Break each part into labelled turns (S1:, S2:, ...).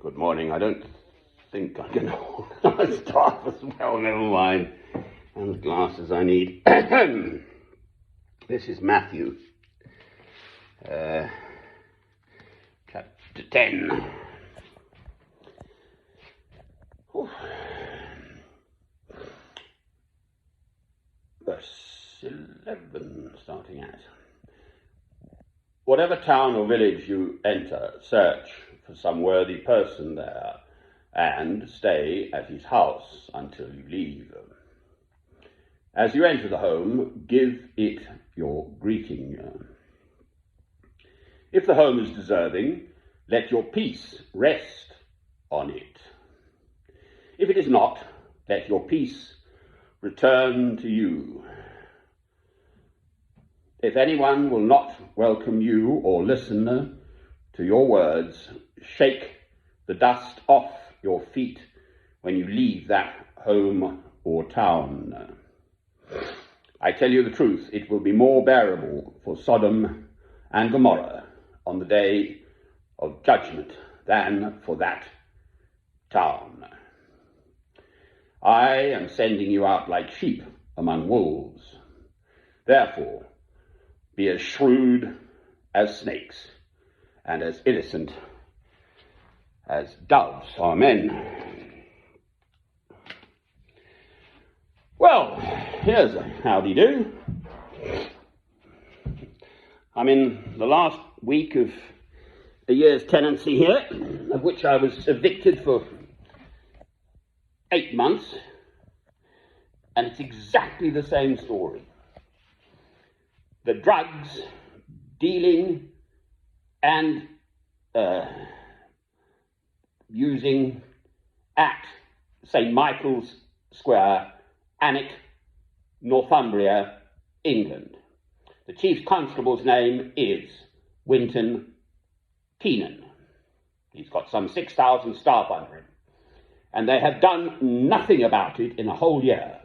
S1: Good morning. I don't think I can start as well. Never mind. And the glasses I need. This is Matthew, chapter 10. Oof. Verse 11, starting at. Whatever town or village you enter, search for some worthy person there, and stay at his house until you leave. As you enter the home, give it your greeting. If the home is deserving, let your peace rest on it. If it is not, let your peace return to you. If anyone will not welcome you or listen to your words, shake the dust off your feet when you leave that home or town. I tell you the truth, it will be more bearable for Sodom and Gomorrah on the day of judgment than for that town. I am sending you out like sheep among wolves. Therefore, be as shrewd as snakes and as innocent as doves. Amen. Well, here's a howdy-do. I'm in the last week of a year's tenancy here, of which I was evicted for 8 months, and it's exactly the same story. The drugs, dealing, and using at St. Michael's Square, Alnwick, Northumbria, England. The Chief Constable's name is Winton Keenan. He's got some 6,000 staff under him, and they have done nothing about it in a whole year.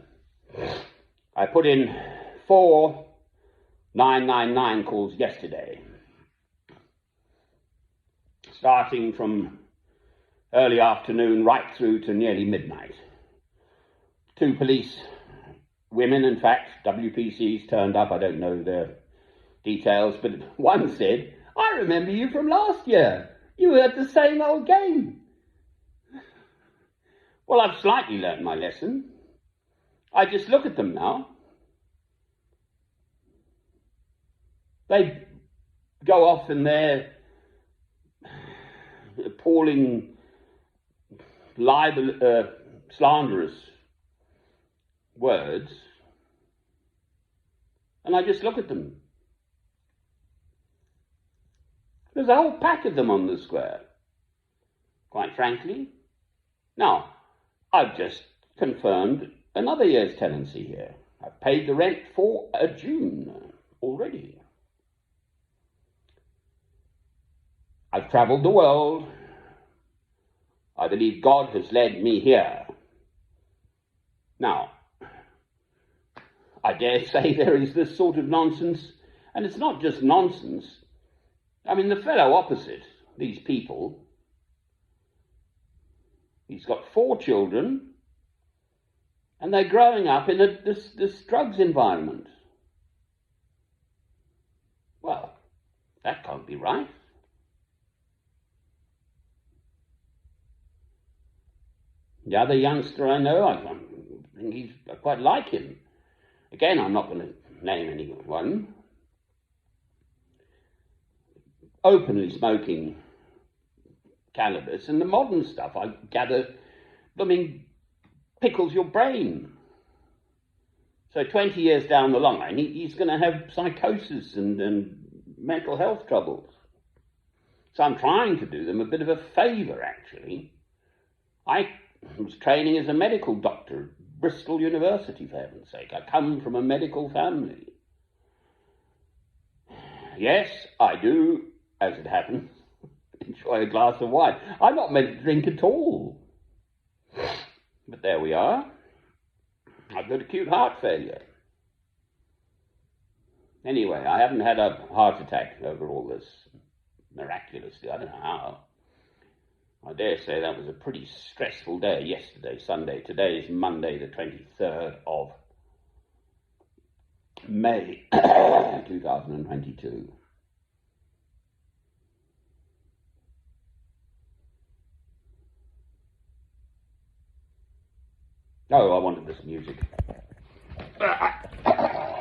S1: I put in 4 999 calls yesterday, starting from early afternoon right through to nearly midnight. 2 police women, in fact, WPCs, turned up. I don't know their details, but one said, "I remember you from last year. You were at the same old game." Well, I've slightly learnt my lesson. I just look at them now. They go off in their appalling, slanderous words, and I just look at them. There's a whole pack of them on the square, quite frankly. Now, I've just confirmed another year's tenancy here. I've paid the rent for June already. I've travelled the world. I believe God has led me here. Now, I dare say there is this sort of nonsense, and it's not just nonsense. I mean, the fellow opposite, these people, he's got 4 children, and they're growing up in this drugs environment. Well, that can't be right. The other youngster I know, I quite like him. Again, I'm not going to name anyone. Openly smoking cannabis, and the modern stuff, I gather, pickles your brain. So 20 years down the line, he's going to have psychosis and mental health troubles. So I'm trying to do them a bit of a favour, actually. I was training as a medical doctor at Bristol University, for heaven's sake. I come from a medical family. Yes, I do, as it happens, enjoy a glass of wine. I'm not meant to drink at all. But there we are. I've got acute heart failure. Anyway, I haven't had a heart attack over all this, miraculously. I don't know how. I dare say that was a pretty stressful day yesterday, Sunday. Today is Monday, the 23rd of May, 2022. Oh, I wanted this music.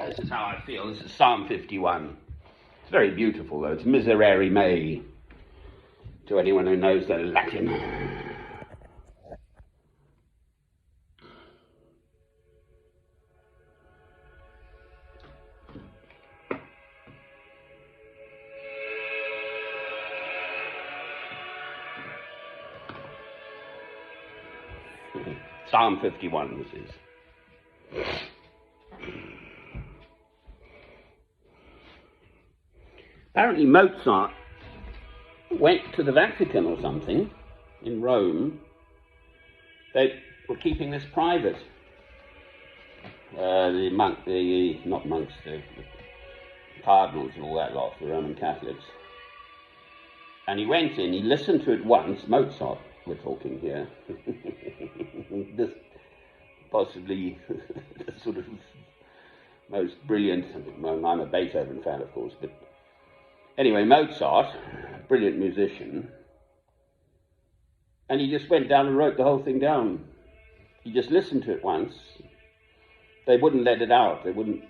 S1: This is how I feel. This is Psalm 51. It's very beautiful, though. It's Miserere Mei, to anyone who knows the Latin. Psalm 51, this is. Apparently Mozart went to the Vatican or something in Rome. They were keeping this private. The cardinals and all that lot, the Roman Catholics. And he went in, he listened to it once, Mozart, we're talking here. This possibly the sort of most brilliant, well, I'm a Beethoven fan, of course, but anyway, Mozart, brilliant musician, and he just went down and wrote the whole thing down. He just listened to it once. They wouldn't let it out. They wouldn't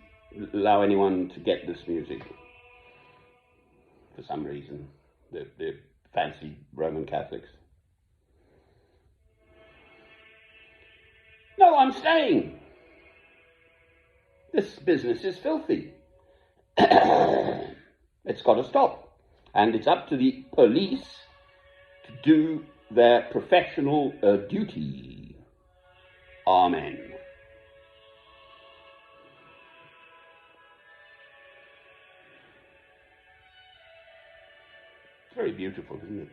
S1: allow anyone to get this music for some reason. The fancy Roman Catholics. No, I'm staying. This business is filthy. It's got to stop. And it's up to the police to do their professional duty. Amen. It's very beautiful, isn't it?